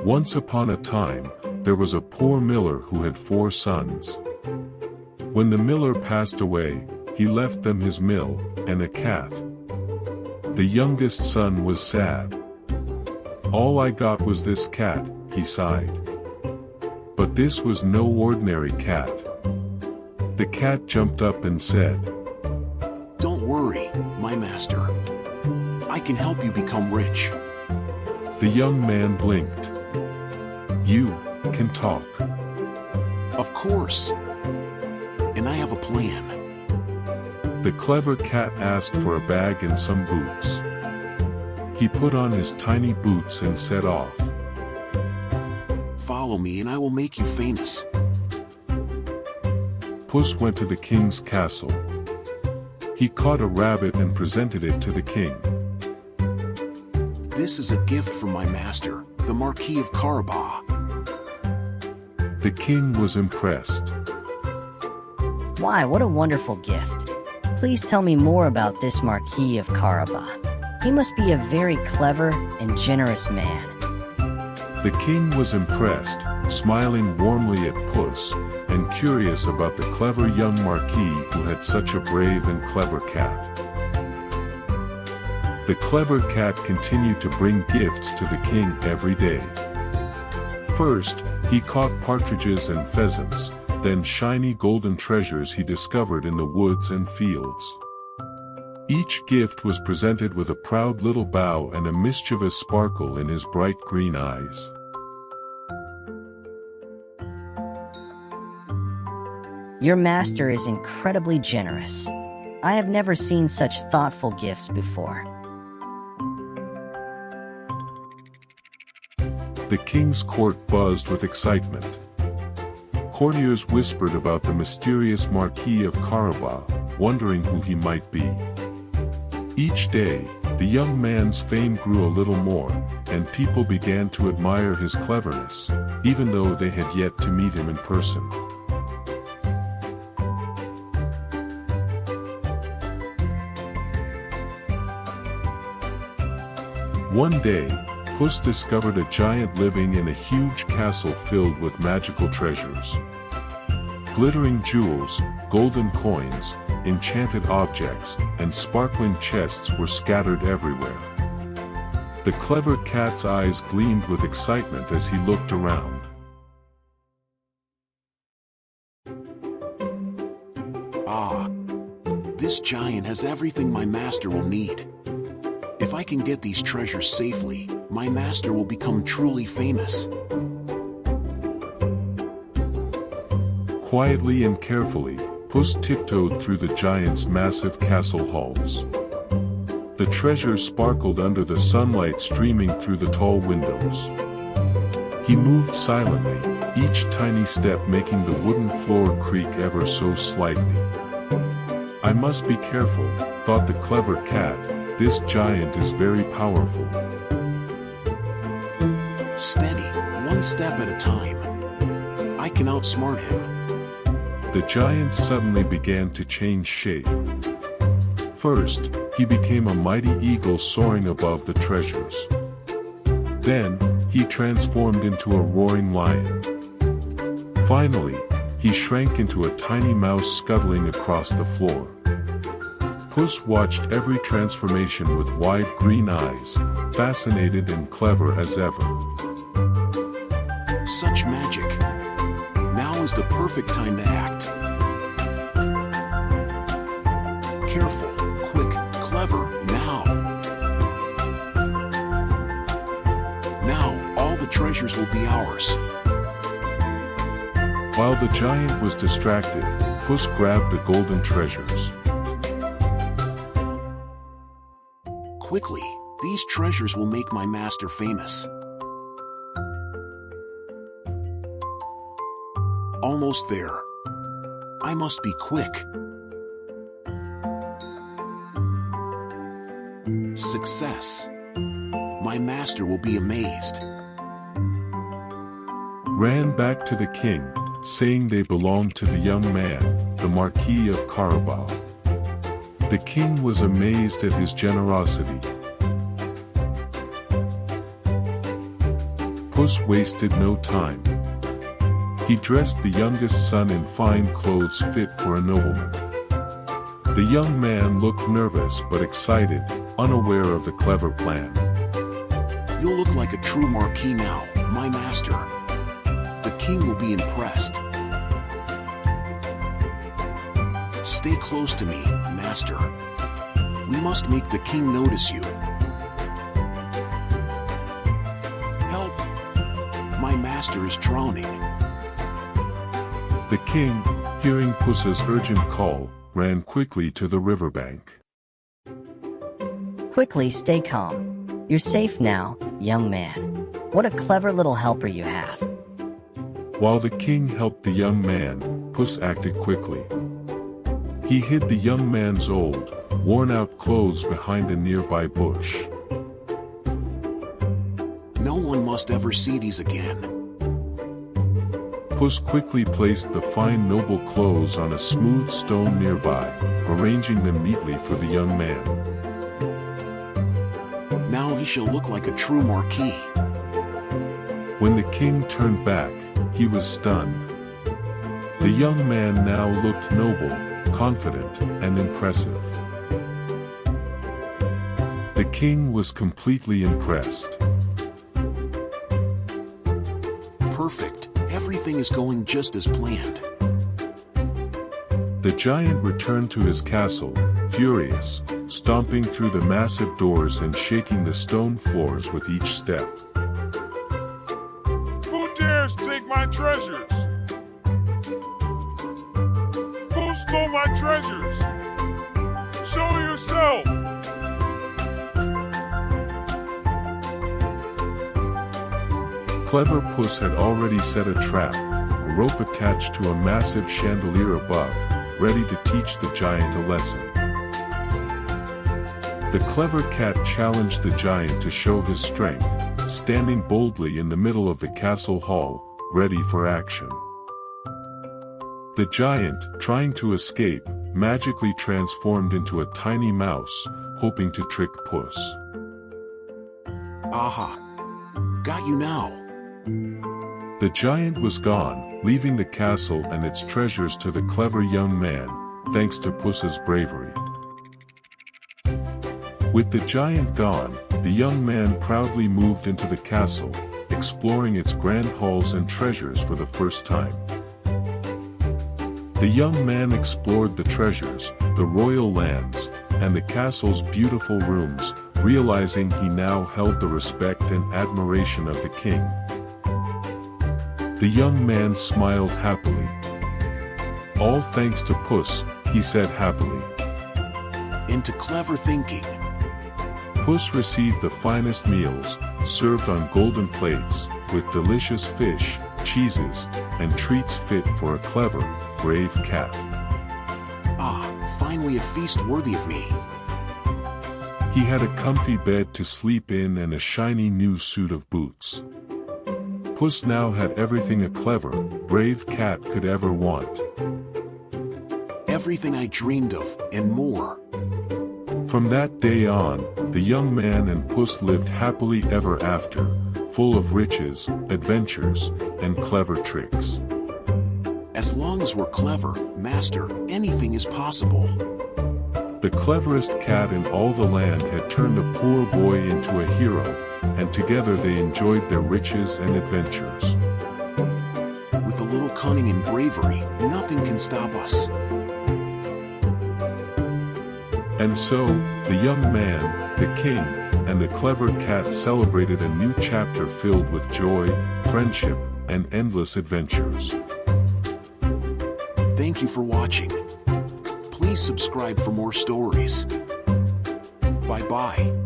Once upon a time, there was a poor miller who had 4 sons. When the miller passed away, he left them his mill, and a cat. The youngest son was sad. "All I got was this cat," he sighed. But this was no ordinary cat. The cat jumped up and said, "Don't worry, my master. I can help you become rich." The young man blinked. "You can talk?" "Of course. And I have a plan." The clever cat asked for a bag and some boots. He put on his tiny boots and set off. "Follow me and I will make you famous." Puss went to the king's castle. He caught a rabbit and presented it to the king. "This is a gift from my master, the Marquis of Carabas." The king was impressed. Why, what a wonderful gift. Please tell me more about this Marquis of Carabas. He must be a very clever and generous man. The king was impressed, smiling warmly at Puss, and curious about the clever young marquis who had such a brave and clever cat. The clever cat continued to bring gifts to the king every day. First, he caught partridges and pheasants, then shiny golden treasures he discovered in the woods and fields. Each gift was presented with a proud little bow and a mischievous sparkle in his bright green eyes. Your master is incredibly generous. I have never seen such thoughtful gifts before. The king's court buzzed with excitement. Courtiers whispered about the mysterious Marquis of Carabas, wondering who he might be. Each day, the young man's fame grew a little more, and people began to admire his cleverness, even though they had yet to meet him in person. One day, Puss discovered a giant living in a huge castle filled with magical treasures. Glittering jewels, golden coins, enchanted objects, and sparkling chests were scattered everywhere. The clever cat's eyes gleamed with excitement as he looked around. "Ah, this giant has everything my master will need. If I can get these treasures safely, my master will become truly famous." Quietly and carefully, Puss tiptoed through the giant's massive castle halls. The treasures sparkled under the sunlight streaming through the tall windows. He moved silently, each tiny step making the wooden floor creak ever so slightly. "I must be careful," thought the clever cat. "This giant is very powerful." "Steady, one step at a time. I can outsmart him." The giant suddenly began to change shape. First, he became a mighty eagle soaring above the treasures. Then, he transformed into a roaring lion. Finally, he shrank into a tiny mouse scuttling across the floor. Puss watched every transformation with wide green eyes, fascinated and clever as ever. Such magic. Now is the perfect time to act. Careful, quick, clever, now. Now, all the treasures will be ours. While the giant was distracted, Puss grabbed the golden treasures. Quickly, these treasures will make my master famous. Almost there. I must be quick. Success. My master will be amazed. Ran back to the king, saying they belonged to the young man, the Marquis of Carabas. The king was amazed at his generosity. Puss wasted no time. He dressed the youngest son in fine clothes fit for a nobleman. The young man looked nervous but excited, unaware of the clever plan. You'll look like a true marquis now, my master. The king will be impressed. Stay close to me, master. We must make the king notice you. Help! My master is drowning. The king, hearing Puss's urgent call, ran quickly to the riverbank. Quickly, stay calm. You're safe now, young man. What a clever little helper you have. While the king helped the young man, Puss acted quickly. He hid the young man's old, worn-out clothes behind a nearby bush. No one must ever see these again. Puss quickly placed the fine noble clothes on a smooth stone nearby, arranging them neatly for the young man. Now he shall look like a true marquis. When the king turned back, he was stunned. The young man now looked noble, confident, and impressive. The king was completely impressed. Perfect. Everything is going just as planned. The giant returned to his castle, furious, stomping through the massive doors and shaking the stone floors with each step. Who dares take my treasures? Who stole my treasures? Show yourself! Clever Puss had already set a trap, a rope attached to a massive chandelier above, ready to teach the giant a lesson. The clever cat challenged the giant to show his strength, standing boldly in the middle of the castle hall, ready for action. The giant, trying to escape, magically transformed into a tiny mouse, hoping to trick Puss. Aha! Got you now. The giant was gone, leaving the castle and its treasures to the clever young man, thanks to Puss's bravery. With the giant gone, the young man proudly moved into the castle, exploring its grand halls and treasures for the first time. The young man explored the treasures, the royal lands, and the castle's beautiful rooms, realizing he now held the respect and admiration of the king. The young man smiled happily. All thanks to Puss, he said happily. Into clever thinking. Puss received the finest meals, served on golden plates, with delicious fish, cheeses, and treats fit for a clever, brave cat. Ah, finally a feast worthy of me. He had a comfy bed to sleep in and a shiny new suit of boots. Puss now had everything a clever, brave cat could ever want. Everything I dreamed of, and more. From that day on, the young man and Puss lived happily ever after, full of riches, adventures, and clever tricks. As long as we're clever, master, anything is possible. The cleverest cat in all the land had turned a poor boy into a hero, and together they enjoyed their riches and adventures. With a little cunning and bravery, nothing can stop us. And so, the young man, the king, and the clever cat celebrated a new chapter filled with joy, friendship, and endless adventures. Thank you for watching. Please subscribe for more stories. Bye-bye.